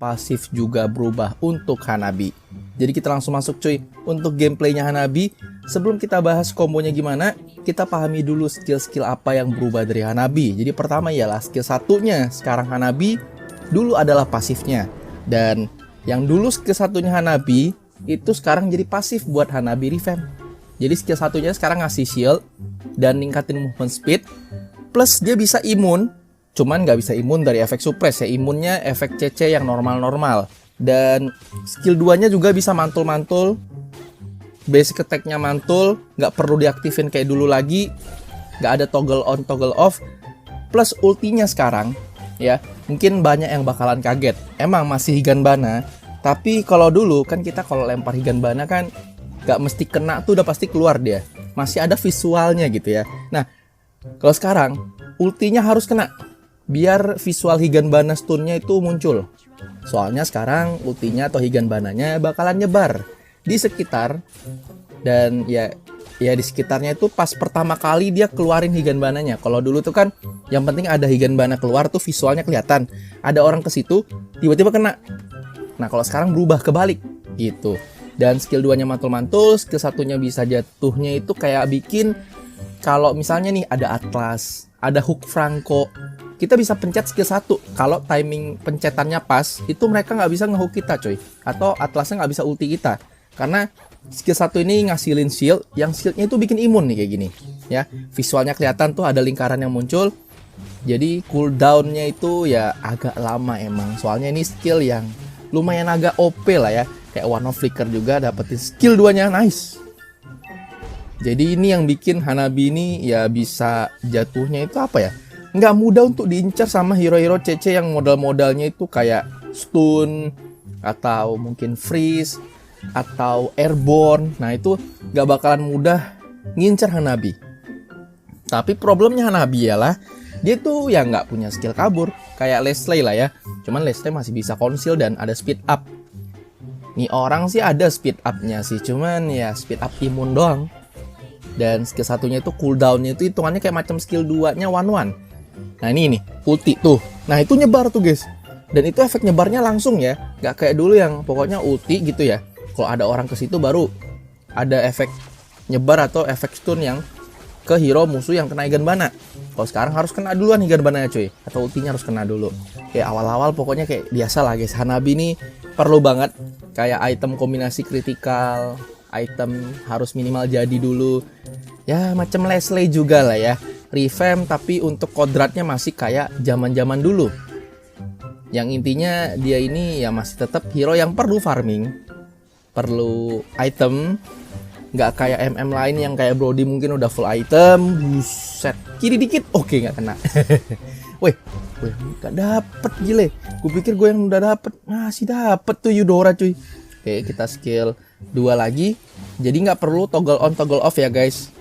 pasif juga berubah untuk Hanabi. Jadi kita langsung masuk cuy untuk gameplaynya Hanabi. Sebelum kita bahas kombonya gimana, kita pahami dulu skill-skill apa yang berubah dari Hanabi. Jadi pertama ialah skill satunya sekarang Hanabi, dulu adalah pasifnya. Dan yang dulu skill satunya Hanabi itu sekarang jadi pasif buat Hanabi revamp. Jadi skill satunya sekarang ngasih shield dan ningkatin movement speed, plus dia bisa imun. Cuman nggak bisa imun dari efek suppress ya, imunnya efek CC yang normal-normal. Dan skill 2-nya juga bisa mantul-mantul. Basic attack-nya mantul, nggak perlu diaktifin kayak dulu lagi. Nggak ada toggle on, toggle off. Plus ultinya sekarang, ya mungkin banyak yang bakalan kaget. Emang masih Higanbana, tapi kalau dulu kan kita kalau lempar Higanbana kan nggak mesti kena tuh udah pasti keluar dia. Masih ada visualnya gitu ya. Nah, kalau sekarang ultinya harus kena, biar visual Higanbana stun-nya itu muncul. Soalnya sekarang ultinya atau Higanbananya bakalan nyebar di sekitar, dan ya di sekitarnya itu pas pertama kali dia keluarin Higanbananya. Kalau dulu tuh kan yang penting ada Higanbana keluar tuh visualnya kelihatan. Ada orang ke situ tiba-tiba kena. Nah, kalau sekarang berubah kebalik gitu. Dan skill 2-nya mantul-mantul, skill satunya bisa jatuhnya itu kayak bikin kalau misalnya nih ada Atlas, ada Hook Franco, kita bisa pencet skill 1. Kalau timing pencetannya pas, itu mereka nggak bisa ngehook kita coy. Atau Atlasnya nggak bisa ulti kita. Karena skill 1 ini ngasilin shield, yang shieldnya itu bikin imun nih kayak gini. Ya, visualnya kelihatan tuh ada lingkaran yang muncul. Jadi cooldownnya itu ya agak lama emang. Soalnya ini skill yang lumayan agak OP lah ya. Kayak One of Flicker juga dapetin skill 2-nya, nice. Jadi ini yang bikin Hanabi ini ya bisa jatuhnya itu apa ya? Nggak mudah untuk diincar sama hero-hero CC yang modal-modalnya itu kayak stun atau mungkin freeze atau airborne. Nah itu nggak bakalan mudah ngincar Hanabi. Tapi problemnya Hanabi ialah dia tuh ya nggak punya skill kabur kayak Leslie lah ya. Cuman Leslie masih bisa conceal dan ada speed up. Nih orang sih ada speed up-nya sih, cuman ya speed up imun doang. Dan skill satunya itu cooldown-nya itu hitungannya kayak macam skill 2-nya 1-1. Nah ini nih, ulti tuh. Nah itu nyebar tuh guys. Dan itu efek nyebarnya langsung ya. Gak kayak dulu yang pokoknya ulti gitu ya. Kalau ada orang ke situ baru ada efek nyebar atau efek stun yang ke hero musuh yang kena Higanbana. Kalau sekarang harus kena duluan Higanbananya cuy. Atau ultinya harus kena dulu. Kayak awal-awal pokoknya kayak biasa lah guys. Hanabi ini perlu banget kayak item kombinasi kritikal. Item harus minimal jadi dulu. Ya macam Leslie juga lah ya. Revamp tapi untuk kodratnya masih kayak zaman-zaman dulu. Yang intinya dia ini ya masih tetap hero yang perlu farming, perlu item. Nggak kayak MM lain yang kayak Brody mungkin udah full item, buset, kiri dikit, oke nggak kena. Weh, nggak dapet gile. Gue pikir gue yang udah dapet, masih dapet tuh Eudora cuy. Oke, kita skill 2 lagi. Jadi nggak perlu toggle on toggle off ya guys.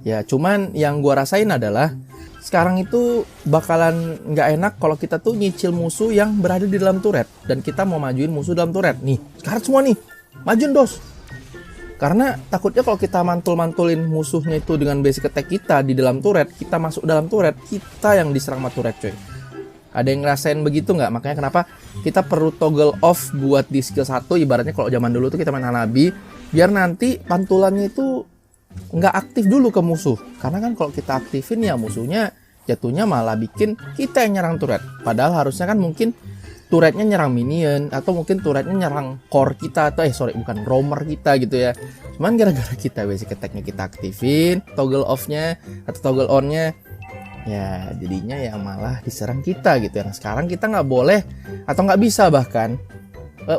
Ya cuman yang gua rasain adalah sekarang itu bakalan nggak enak kalau kita tuh nyicil musuh yang berada di dalam turret dan kita mau majuin musuh dalam turret. Nih sekarang semua nih majuin dos. Karena takutnya kalau kita mantul-mantulin musuhnya itu dengan basic attack kita di dalam turret, kita masuk dalam turret, kita yang diserang sama turret coy. Ada yang ngerasain begitu nggak? Makanya kenapa kita perlu toggle off buat di skill 1. Ibaratnya kalau zaman dulu tuh kita main Hanabi, biar nanti pantulannya itu nggak aktif dulu ke musuh. Karena kan kalau kita aktifin ya musuhnya jatuhnya malah bikin kita yang nyerang turret. Padahal harusnya kan mungkin turretnya nyerang minion atau mungkin turretnya nyerang core kita atau bukan roamer kita gitu ya. Cuman gara-gara kita basic attack-nya kita aktifin, toggle off-nya atau toggle on-nya, ya jadinya ya malah diserang kita gitu ya. Nah, sekarang kita nggak boleh atau nggak bisa bahkan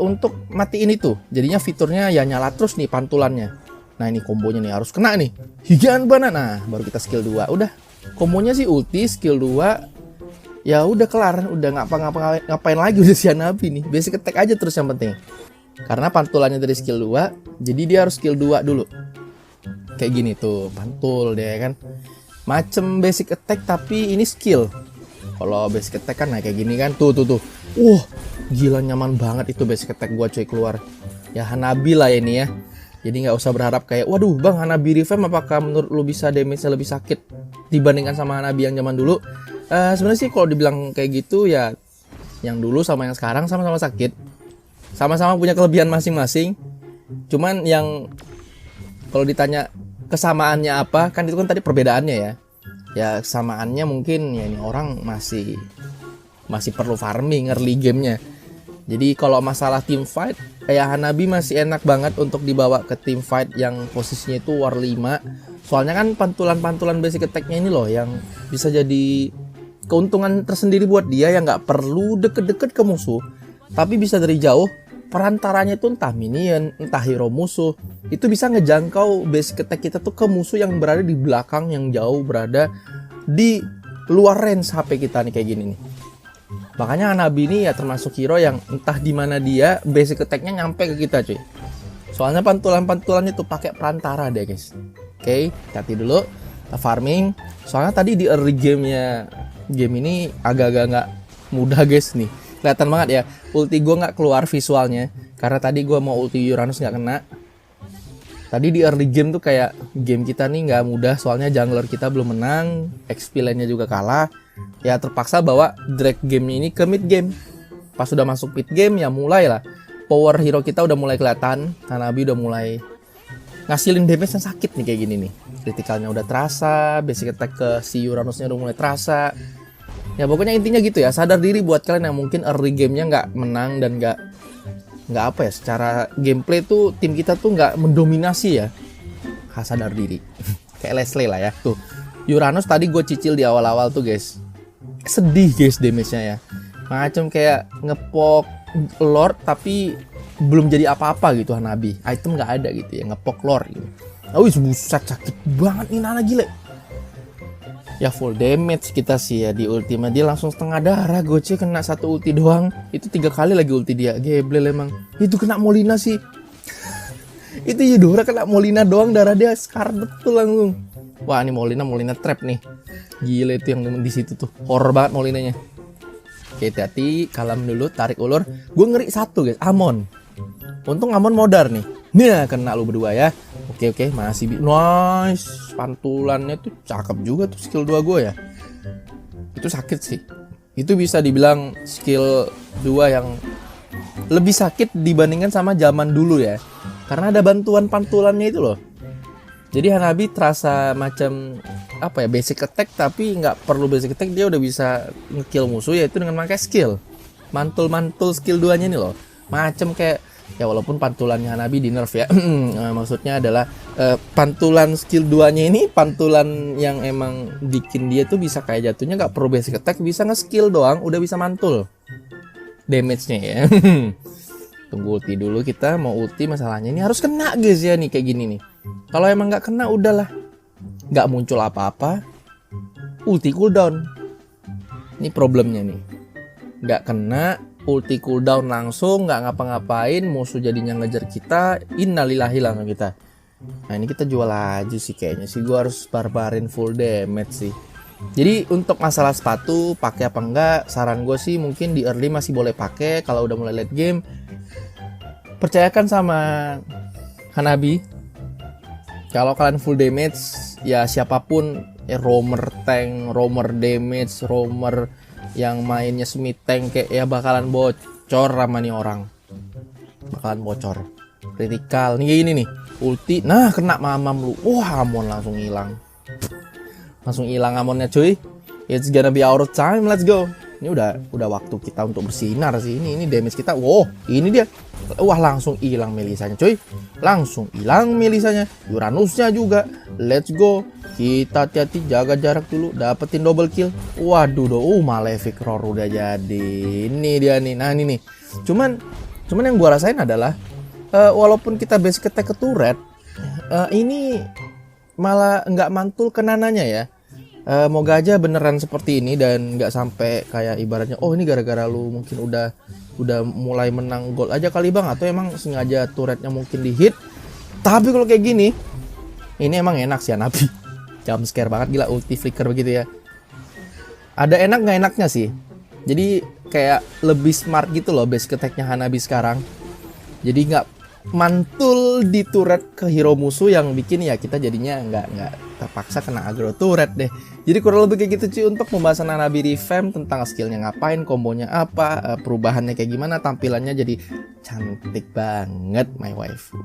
untuk matiin itu. Jadinya fiturnya ya nyala terus nih pantulannya. Nah ini kombonya nih harus kena nih Higanbana. Nah baru kita skill 2. Udah kombonya sih ulti skill 2. Ya udah kelar. Udah ngapain lagi udah si Hanabi nih. Basic attack aja terus yang penting. Karena pantulannya dari skill 2. Jadi dia harus skill 2 dulu. Kayak gini tuh pantul deh kan. Macem basic attack tapi ini skill. Kalau basic attack kan nah kayak gini kan. Tuh. Wah gila nyaman banget itu basic attack gua cuy keluar. Ya Hanabi lah ini ya. Jadi nggak usah berharap kayak, waduh bang Hanabi revamp apakah menurut lu bisa damage-nya lebih sakit dibandingkan sama Hanabi yang zaman dulu? Sebenarnya sih kalau dibilang kayak gitu ya Yang dulu sama yang sekarang sama-sama sakit. Sama-sama punya kelebihan masing-masing. Cuman yang kalau ditanya kesamaannya apa, kan itu kan tadi perbedaannya ya. Ya kesamaannya mungkin ya ini orang masih perlu farming early gamenya. Jadi kalau masalah team fight, kayak Hanabi masih enak banget untuk dibawa ke team fight yang posisinya itu war 5. Soalnya kan pantulan-pantulan basic attack-nya ini loh yang bisa jadi keuntungan tersendiri buat dia, yang nggak perlu deket-deket ke musuh, tapi bisa dari jauh. Perantaranya itu entah minion, entah hero musuh, itu bisa ngejangkau basic attack kita tuh ke musuh yang berada di belakang, yang jauh berada di luar range HP kita nih kayak gini nih. Makanya Hanabi ini ya termasuk hero yang entah di mana dia basic attack-nya nyampe ke kita cuy. Soalnya pantulan-pantulannya tuh pakai perantara deh guys. Oke, hati dulu farming. Soalnya tadi di early game-nya game ini agak-agak nggak mudah guys nih. Kelihatan banget ya, ulti gue nggak keluar visualnya karena tadi gue mau ulti Uranus nggak kena. Tadi di early game tuh kayak game kita nih nggak mudah, soalnya jungler kita belum menang, XP lane-nya juga kalah. Ya terpaksa bawa drag game ini ke mid game. Pas sudah masuk mid game ya mulailah power hero kita udah mulai kelihatan. Hanabi udah mulai ngasilin damage yang sakit nih kayak gini nih. Kritikalnya udah terasa, basic attack ke si Uranusnya udah mulai terasa. Ya pokoknya intinya gitu ya, sadar diri buat kalian yang mungkin early gamenya nggak menang dan nggak apa ya, secara gameplay tuh tim kita tuh nggak mendominasi ya. Sadar diri. Kayak Leslie lah ya. Tuh Uranus tadi gue cicil di awal-awal tuh guys. Sedih guys damage-nya ya. Macam kayak ngepok Lord tapi belum jadi apa-apa gitu Hanabi. Item nggak ada gitu ya, ngepok Lord gitu. Wih buset sakit banget nih Nana gile. Ya full damage kita sih ya di ultima, dia langsung setengah darah. Goce kena satu ulti doang, itu 3 kali lagi ulti dia. Geblel emang. Itu kena Molina sih. Itu Eudora kena Molina doang, darah dia scarlet tuh langsung. Wah ini Molina trap nih. Gila itu yang di situ tuh, horror banget Molinanya. Oke hati-hati, kalem dulu, tarik ulur. Gue ngeri satu guys, Amon. Untung Amon modar nih. Nah kena lu berdua ya. Oke masih nice. Pantulannya tuh cakep juga tuh skill 2 gue ya. Itu sakit sih. Itu bisa dibilang skill 2 yang lebih sakit dibandingkan sama zaman dulu ya. Karena ada bantuan pantulannya itu loh. Jadi Hanabi terasa macam apa ya, basic attack tapi nggak perlu basic attack, dia udah bisa nge-kill musuh yaitu dengan pakai skill. Mantul skill 2-nya nih loh. Macam kayak ya walaupun pantulannya Hanabi di nerf ya. Maksudnya adalah pantulan skill 2-nya ini pantulan yang emang bikin dia tuh bisa kayak jatuhnya nggak perlu basic attack, bisa nge-skill doang udah bisa mantul damage-nya ya. Tunggu ulti dulu, kita mau ulti masalahnya ini harus kena guys ya nih kayak gini nih. Kalau emang nggak kena udahlah, nggak muncul apa-apa, ulti cooldown. Ini problemnya nih, nggak kena ulti cooldown langsung, nggak ngapa-ngapain, musuh jadinya ngejar kita, innalillahi langsung kita. Nah ini kita jual aja sih kayaknya sih, gue harus barbarin full damage sih. Jadi untuk masalah sepatu pakai apa enggak, saran gue sih mungkin di early masih boleh pakai. Kalau udah mulai late game, percayakan sama Hanabi. Kalau kalian full damage, ya siapapun ya, roamer tank, roamer damage, roamer yang mainnya semi tank kayak ya bakalan bocor sama nih orang. Bakalan bocor. Critical nih kayak gini nih. Ulti, nah kena mamam lu. Wah, Amon langsung hilang. Langsung hilang Amonnya cuy. It's gonna be our time, let's go. Ini udah waktu kita untuk bersinar sih. Ini damage kita. Wow, ini dia. Wah, langsung hilang Melisanya cuy. Langsung hilang Melisanya. Uranusnya juga. Let's go. Kita hati-hati, jaga jarak dulu, dapetin double kill. Waduh, Malefic Roar udah jadi. Ini dia nih. Nah, ini nih. Cuman yang gua rasain adalah walaupun kita basic attack ke turret, ini malah nggak mantul ke nananya ya. Moga aja beneran seperti ini dan nggak sampai kayak ibaratnya oh ini gara-gara lu mungkin udah mulai menang gold aja kali bang, atau emang sengaja turretnya mungkin di hit. Tapi kalau kayak gini, ini emang enak sih Hanabi. Jump scare banget gila, ulti flicker begitu ya. Ada enak nggak enaknya sih. Jadi kayak lebih smart gitu loh basic attack-nya Hanabi sekarang. Jadi nggak mantul di turret ke hero musuh yang bikin ya kita jadinya nggak terpaksa kena agro turret deh. Jadi kurang lebih kayak gitu cuy untuk pembahasan Hanabi revamp tentang skillnya ngapain, kombonya apa, perubahannya kayak gimana, tampilannya jadi cantik banget my waifu.